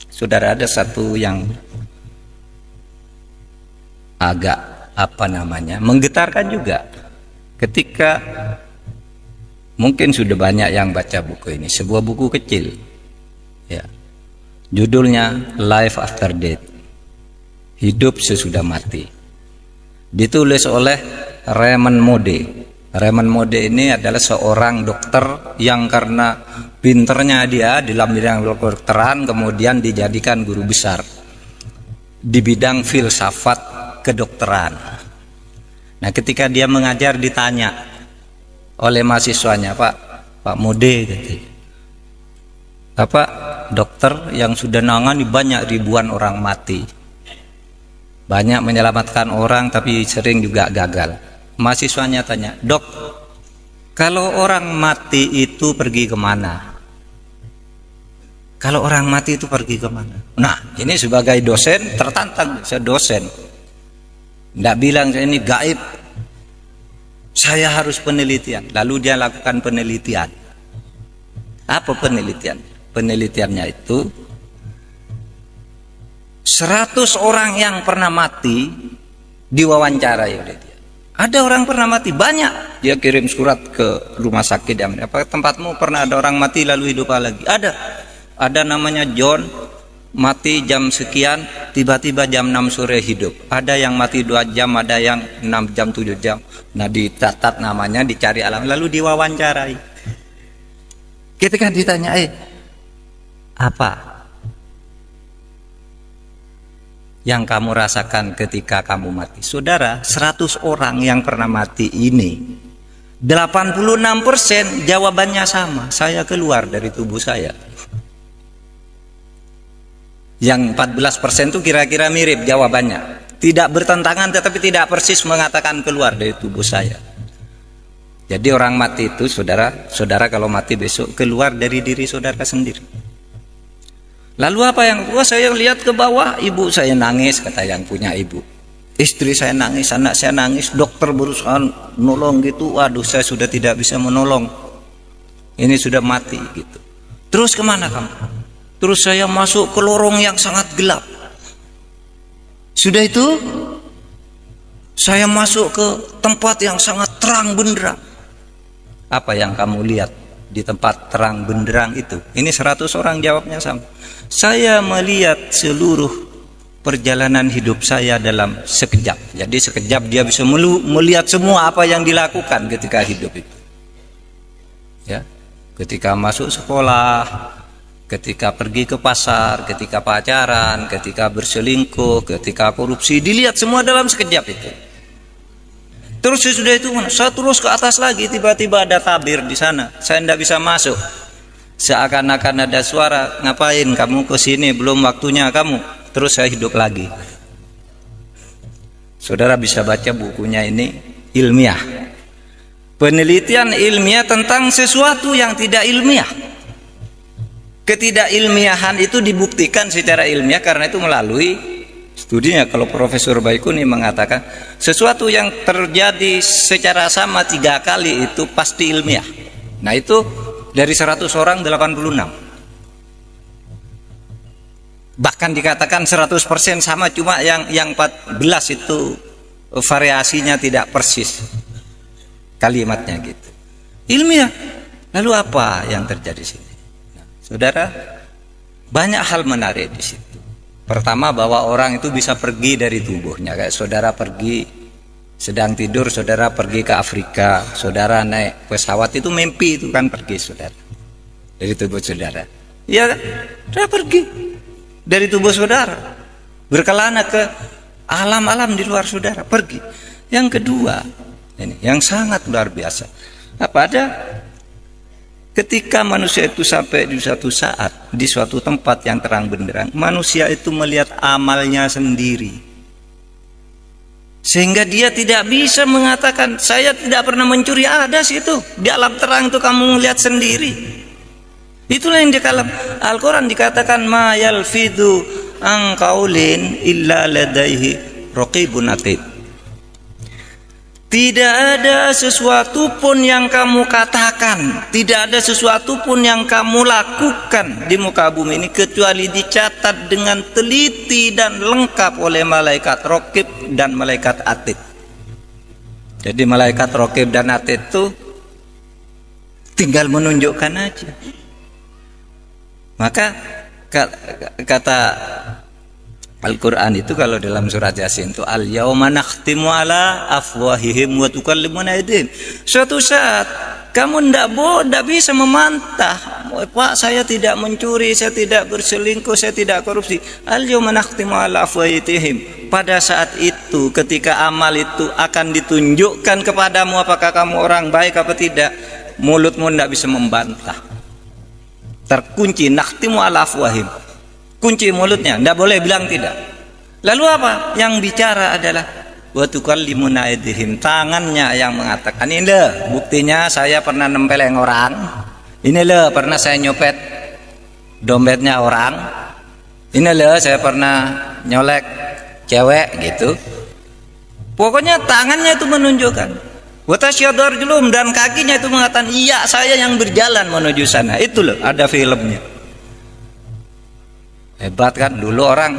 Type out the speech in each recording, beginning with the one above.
Saudara, ada satu yang agak menggetarkan juga ketika mungkin sudah banyak yang baca buku ini, sebuah buku kecil ya, judulnya Life After Death, hidup sesudah mati, ditulis oleh Raymond Moody. Raymond Moody ini adalah seorang dokter yang karena pinternya dia di dalam bidang kedokteran kemudian dijadikan guru besar di bidang filsafat kedokteran. Nah, ketika dia mengajar ditanya oleh mahasiswanya, Pak Moody, Bapak dokter yang sudah nangani banyak ribuan orang mati, banyak menyelamatkan orang tapi sering juga gagal. Mahasiswanya tanya, Dok, kalau orang mati itu pergi kemana? Kalau orang mati itu pergi kemana? Nah, ini sebagai dosen tertantang, saya dosen. Tidak bilang saya ini gaib, saya harus penelitian. Lalu dia lakukan penelitian. Apa penelitian? Penelitiannya itu 100 orang yang pernah mati diwawancarai oleh dia. Ada orang pernah mati banyak, dia kirim surat ke rumah sakit. Apa tempatmu pernah ada orang mati lalu hidup lagi? Ada namanya John, mati jam sekian, tiba-tiba jam 6 sore hidup. Ada yang mati 2 jam, ada yang 6 jam, 7 jam. Nah, dicatat namanya, dicari alam, lalu diwawancarai. Ketika ditanya, apa yang kamu rasakan ketika kamu mati? Saudara, 100 orang yang pernah mati ini 86% jawabannya sama, saya keluar dari tubuh saya. Yang 14% itu kira-kira mirip jawabannya, tidak bertentangan tetapi tidak persis mengatakan keluar dari tubuh saya. Jadi orang mati itu, saudara kalau mati besok keluar dari diri saudara sendiri. Lalu apa yang saya lihat ke bawah, ibu saya nangis, kata yang punya ibu. Istri saya nangis, anak saya nangis, dokter berusaha nolong gitu. Waduh, saya sudah tidak bisa menolong. Ini sudah mati gitu. Terus kemana kamu? Terus saya masuk ke lorong yang sangat gelap. Sudah itu saya masuk ke tempat yang sangat terang benderang. Apa yang kamu lihat di tempat terang benderang itu? Ini 100 orang jawabnya sama. Saya melihat seluruh perjalanan hidup saya dalam sekejap. Jadi sekejap dia bisa melihat semua apa yang dilakukan ketika hidup itu. Ya, ketika masuk sekolah, ketika pergi ke pasar, ketika pacaran, ketika berselingkuh, ketika korupsi, dilihat semua dalam sekejap itu. Terus sesudah itu saya terus ke atas lagi, tiba-tiba ada tabir di sana. Saya tidak bisa masuk. Seakan-akan ada suara, ngapain kamu ke sini, belum waktunya kamu. Terus saya hidup lagi. Saudara bisa baca bukunya ini, ilmiah. Penelitian ilmiah tentang sesuatu yang tidak ilmiah. Ketidakilmiahan itu dibuktikan secara ilmiah karena itu melalui studinya. Kalau Profesor Baikuni mengatakan sesuatu yang terjadi secara sama 3 kali itu pasti ilmiah. Nah, itu dari 100 orang 86. Bahkan dikatakan 100% sama, cuma yang 14 itu variasinya tidak persis kalimatnya gitu. Ilmiah. Lalu apa yang terjadi di sini? Nah, saudara, banyak hal menarik di situ. Pertama, bahwa orang itu bisa pergi dari tubuhnya. Kayak saudara pergi sedang tidur, saudara pergi ke Afrika, saudara naik pesawat, itu mimpi, itu kan pergi saudara dari tubuh saudara. Ya, saudara pergi dari tubuh saudara, berkelana ke alam-alam di luar saudara, pergi. Yang kedua, ini yang sangat luar biasa. Apa ada? Ketika manusia itu sampai di suatu saat, di suatu tempat yang terang benderang, manusia itu melihat amalnya sendiri. Sehingga dia tidak bisa mengatakan, saya tidak pernah mencuri. Ada situ, di alam terang itu kamu melihat sendiri. Itulah yang di dalam Al-Quran dikatakan, ma yalfidu an qaulin illa ladaihi raqibun atid. Tidak ada sesuatu pun yang kamu katakan, tidak ada sesuatu pun yang kamu lakukan di muka bumi ini kecuali dicatat dengan teliti dan lengkap oleh malaikat Raqib dan malaikat Atid. Jadi malaikat Raqib dan Atid itu tinggal menunjukkan aja. Maka kata Al-Quran itu kalau dalam surat Yasin itu al-yauma nakhtimu ala afwahihim wa tukallimuna aydihim. Suatu saat kamu tidak bisa memantah, Pak, saya tidak mencuri, saya tidak berselingkuh, saya tidak korupsi. Al-yauma nakhtimu ala afwahihim. Pada saat itu ketika amal itu akan ditunjukkan kepadamu apakah kamu orang baik apa tidak, mulutmu tidak bisa membantah. Terkunci, nakhtimu ala afwahihim. Kunci mulutnya, tidak boleh bilang tidak. Lalu apa? Yang bicara adalah wa tukallimuna aydihim, tangannya yang mengatakan, ini loh buktinya saya pernah nempeleng orang, ini loh pernah saya nyopet dompetnya orang, ini loh saya pernah nyolek cewek gitu. Pokoknya tangannya itu menunjukkan. Wa tasyhadu arjuluhum, dan kakinya itu mengatakan iya saya yang berjalan menuju sana. Itu loh ada filmnya. Hebat kan dulu orang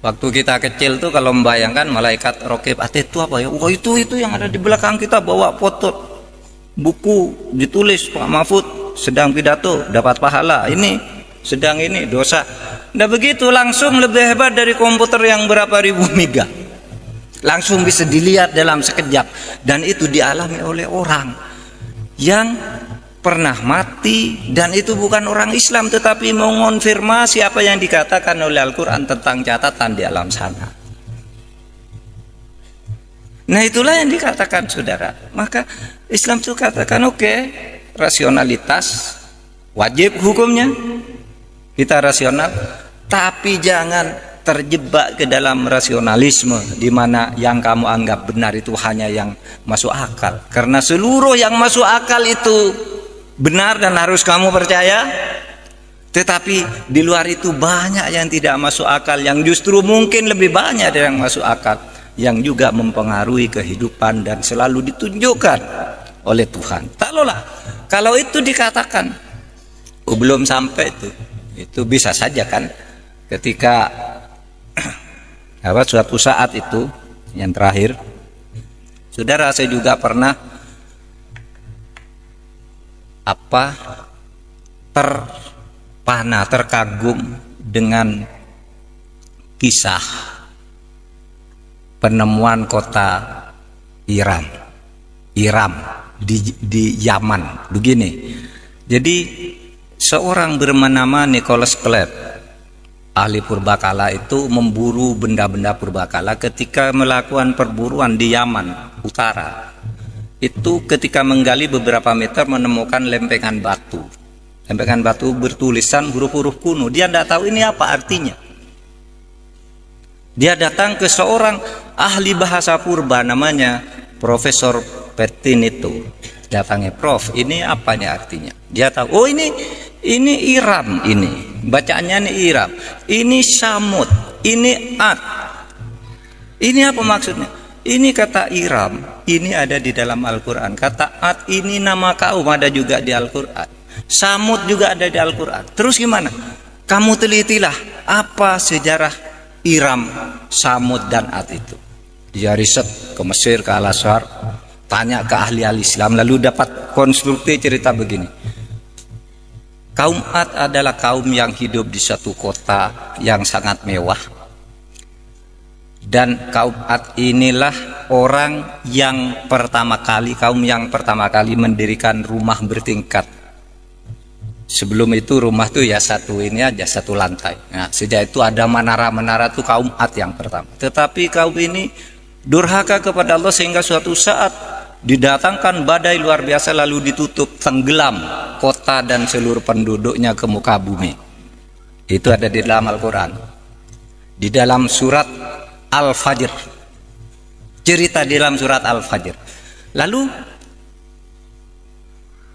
waktu kita kecil tuh kalau membayangkan malaikat Raqib Atid itu apa ya? Wah itu yang ada di belakang kita bawa foto buku ditulis Pak Mahfud sedang pidato dapat pahala, ini sedang ini dosa. Nah begitu langsung lebih hebat dari komputer yang berapa ribu mega. Langsung bisa dilihat dalam sekejap, dan itu dialami oleh orang yang pernah mati, dan itu bukan orang Islam tetapi mengonfirmasi apa yang dikatakan oleh Al-Quran tentang catatan di alam sana. Nah itulah yang dikatakan saudara. Maka Islam itu katakan oke, rasionalitas wajib hukumnya, kita rasional, tapi jangan terjebak ke dalam rasionalisme di mana yang kamu anggap benar itu hanya yang masuk akal, karena seluruh yang masuk akal itu benar dan harus kamu percaya. Tetapi di luar itu banyak yang tidak masuk akal, yang justru mungkin lebih banyak dari yang masuk akal, yang juga mempengaruhi kehidupan dan selalu ditunjukkan oleh Tuhan. Taklahlah kalau itu dikatakan belum sampai itu bisa saja kan ketika suatu saat itu yang terakhir, saudara, saya juga pernah terkagum dengan kisah penemuan kota Iram di Yaman. Begini, jadi seorang bernama Nicholas Clapp, ahli purbakala itu memburu benda-benda purbakala. Ketika melakukan perburuan di Yaman Utara itu, ketika menggali beberapa meter menemukan lempengan batu bertulisan huruf-huruf kuno. Dia tidak tahu ini apa artinya. Dia datang ke seorang ahli bahasa purba namanya Profesor Petinito. Datangnya, Prof, ini apa nih artinya? Dia tahu, oh ini Iram, ini bacaannya ini Iram, ini Samud, ini Ad. Ini apa maksudnya? Ini kata Iram, ini ada di dalam Al-Quran. Kata Ad ini nama kaum, ada juga di Al-Quran. Samud juga ada di Al-Quran. Terus gimana? Kamu telitilah apa sejarah Iram, Samud, dan Ad itu. Dia riset ke Mesir, ke Al-Azhar, tanya ke ahli-ahli Islam, lalu dapat konstruksi cerita begini. Kaum Ad adalah kaum yang hidup di satu kota yang sangat mewah. Dan kaum Ad inilah orang yang kaum yang pertama kali mendirikan rumah bertingkat. Sebelum itu rumah tuh ya satu ini aja, satu lantai. Nah, sejak itu ada menara-menara tuh kaum Ad yang pertama. Tetapi kaum ini durhaka kepada Allah sehingga suatu saat didatangkan badai luar biasa lalu ditutup, tenggelam kota dan seluruh penduduknya ke muka bumi. Itu ada di dalam Al-Quran. Di dalam surat Al-Fajr, cerita di dalam surat Al-Fajr. Lalu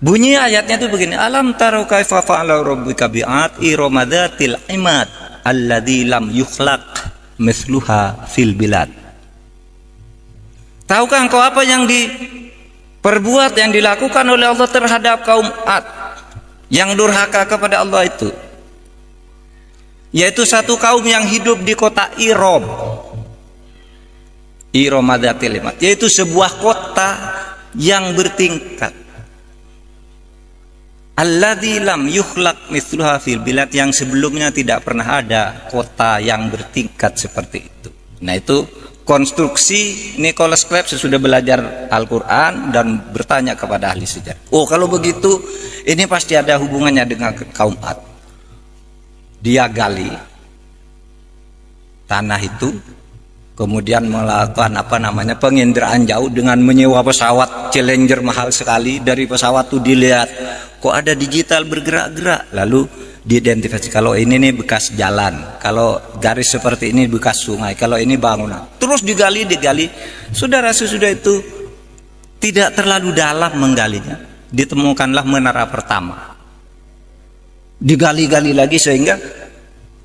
bunyi ayatnya itu begini, alam taru kaifa fa'ala rabbuka bi'ad iramadatil imad alladzi lam yukhlaq mithluha fil bilad. Tahukah engkau apa yang diperbuat, yang dilakukan oleh Allah terhadap kaum Ad yang durhaka kepada Allah itu? Yaitu satu kaum yang hidup di kota Irom. Iromadatil Imat, yaitu sebuah kota yang bertingkat. Alladzi lam yukhlaq mithluha fil bilad, yang sebelumnya tidak pernah ada kota yang bertingkat seperti itu. Nah, itu konstruksi Nicholas Cleves sesudah belajar Al-Quran dan bertanya kepada ahli sejarah. Oh, kalau begitu ini pasti ada hubungannya dengan kaum Ad. Dia gali tanah itu, kemudian melakukan penginderaan jauh dengan menyewa pesawat Challenger mahal sekali. Dari pesawat itu dilihat kok ada digital bergerak-gerak, lalu diidentifikasi kalau ini nih bekas jalan, kalau garis seperti ini bekas sungai, kalau ini bangunan. Terus digali. Saudara, sesudah itu tidak terlalu dalam menggalinya, ditemukanlah menara pertama. Digali lagi sehingga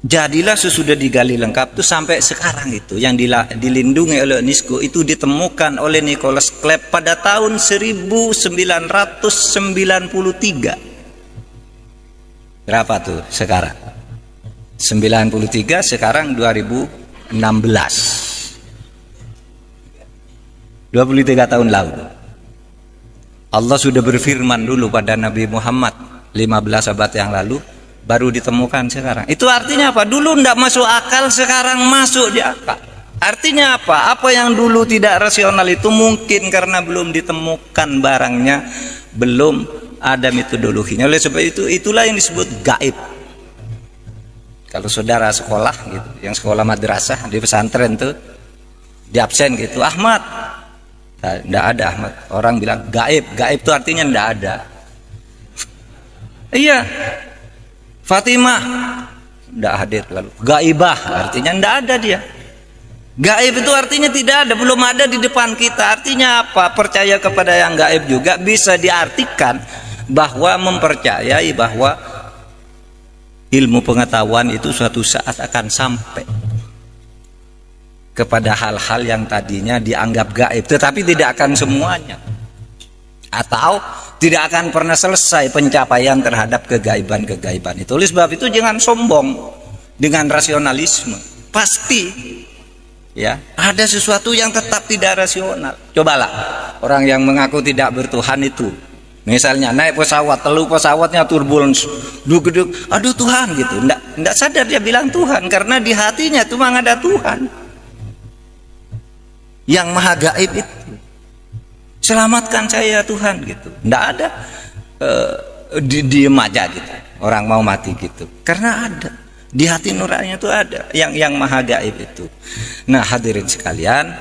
jadilah sesudah digali lengkap itu sampai sekarang itu yang dilindungi oleh UNESCO itu ditemukan oleh Nicholas Cleves pada tahun 1993. Berapa tuh sekarang? 93, sekarang 2016. 23 tahun lalu. Allah sudah berfirman dulu pada Nabi Muhammad 15 abad yang lalu, baru ditemukan sekarang. Itu artinya apa? Dulu tidak masuk akal, sekarang masuk di akal. Artinya apa? Apa yang dulu tidak rasional itu mungkin karena belum ditemukan barangnya, belum ada metodologinya. Oleh sebab itu, itulah yang disebut gaib. Kalau saudara sekolah gitu, yang sekolah madrasah di pesantren tuh, di absen gitu, Ahmad, tidak ada Ahmad. Orang bilang gaib. Gaib itu artinya tidak ada. Iya. Fatimah tidak hadir, lalu gaibah artinya tidak ada dia. Gaib itu artinya tidak ada, belum ada di depan kita. Artinya apa? Percaya kepada yang gaib juga bisa diartikan bahwa mempercayai bahwa ilmu pengetahuan itu suatu saat akan sampai kepada hal-hal yang tadinya dianggap gaib, tetapi tidak akan semuanya, atau tidak akan pernah selesai pencapaian terhadap kegaiban-kegaiban itu. Oleh sebab itu jangan sombong dengan rasionalisme. Pasti ya ada sesuatu yang tetap tidak rasional. Cobalah orang yang mengaku tidak bertuhan itu, misalnya naik pesawat, lalu pesawatnya turbulence, duduk, aduh Tuhan gitu, enggak sadar dia bilang Tuhan, karena di hatinya itu memang ada Tuhan yang maha gaib itu. Selamatkan saya Tuhan gitu. Tidak ada diem aja gitu. Orang mau mati gitu. Karena ada di hati nurani itu ada yang maha gaib itu. Nah, hadirin sekalian,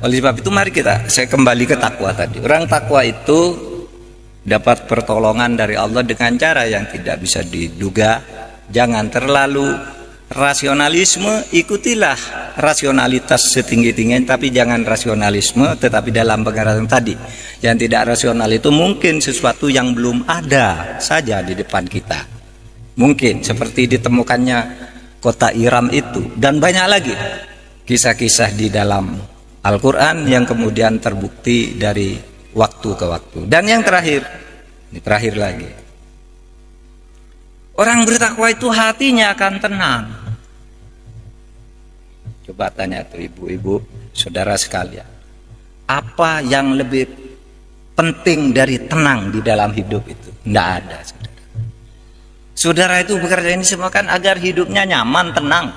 oleh sebab itu mari saya kembali ke takwa tadi. Orang takwa itu dapat pertolongan dari Allah dengan cara yang tidak bisa diduga. Jangan terlalu rasionalisme, ikutilah rasionalitas setinggi-tingginya, tapi jangan rasionalisme tetapi dalam pengertian tadi. Yang tidak rasional itu mungkin sesuatu yang belum ada saja di depan kita, mungkin seperti ditemukannya kota Iram itu, dan banyak lagi kisah-kisah di dalam Al-Quran yang kemudian terbukti dari waktu ke waktu. Dan yang terakhir, ini terakhir lagi, orang bertakwa itu hatinya akan tenang. Coba tanya tuh ibu-ibu, saudara sekalian, apa yang lebih penting dari tenang di dalam hidup itu? Tidak ada, saudara. Saudara itu bekerja ini semua kan agar hidupnya nyaman, tenang.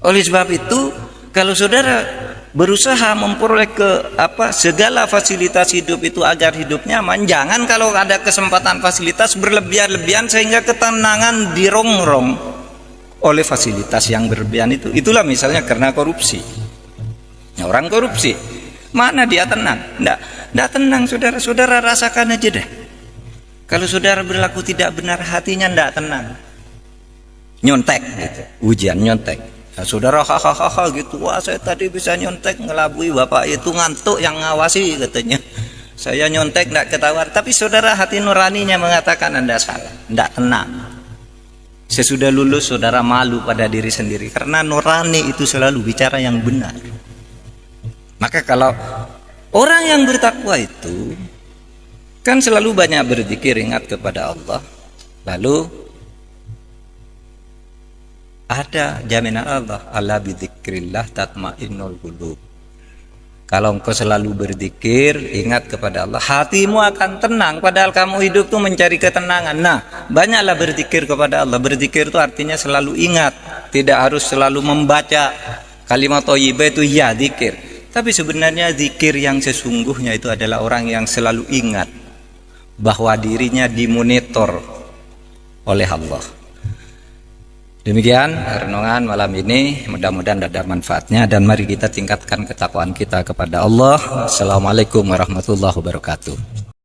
Oleh sebab itu, kalau saudara berusaha memperoleh segala fasilitas hidup itu agar hidup nyaman, jangan kalau ada kesempatan fasilitas berlebihan-lebihan sehingga ketenangan dirongrong oleh fasilitas yang berlebihan itu. Itulah misalnya karena korupsi. Nah, orang korupsi, mana dia tenang? Tidak tenang, saudara rasakan aja deh. Kalau saudara berlaku tidak benar, hatinya tidak tenang. Nyontek gitu, ujian nyontek. Nah, saudara hahaha gitu, wah saya tadi bisa nyontek, ngelabui bapak itu ngantuk yang ngawasi katanya. Saya nyontek tidak ketahuan, tapi saudara hati nuraninya mengatakan Anda salah, tidak tenang. Sesudah lulus saudara malu pada diri sendiri karena nurani itu selalu bicara yang benar. Maka kalau orang yang bertakwa itu kan selalu banyak berzikir, ingat kepada Allah, lalu ada jaminan Allah, ala bidzikrillah tatmainnul qulub. Kalau engkau selalu berzikir, ingat kepada Allah, hatimu akan tenang. Padahal kamu hidup tuh mencari ketenangan. Nah, banyaklah berzikir kepada Allah. Berzikir itu artinya selalu ingat. Tidak harus selalu membaca kalimat thayyibah itu ya zikir. Tapi sebenarnya zikir yang sesungguhnya itu adalah orang yang selalu ingat bahwa dirinya dimonitor oleh Allah. Demikian renungan malam ini, mudah-mudahan ada manfaatnya, dan mari kita tingkatkan ketakwaan kita kepada Allah. Assalamualaikum warahmatullahi wabarakatuh.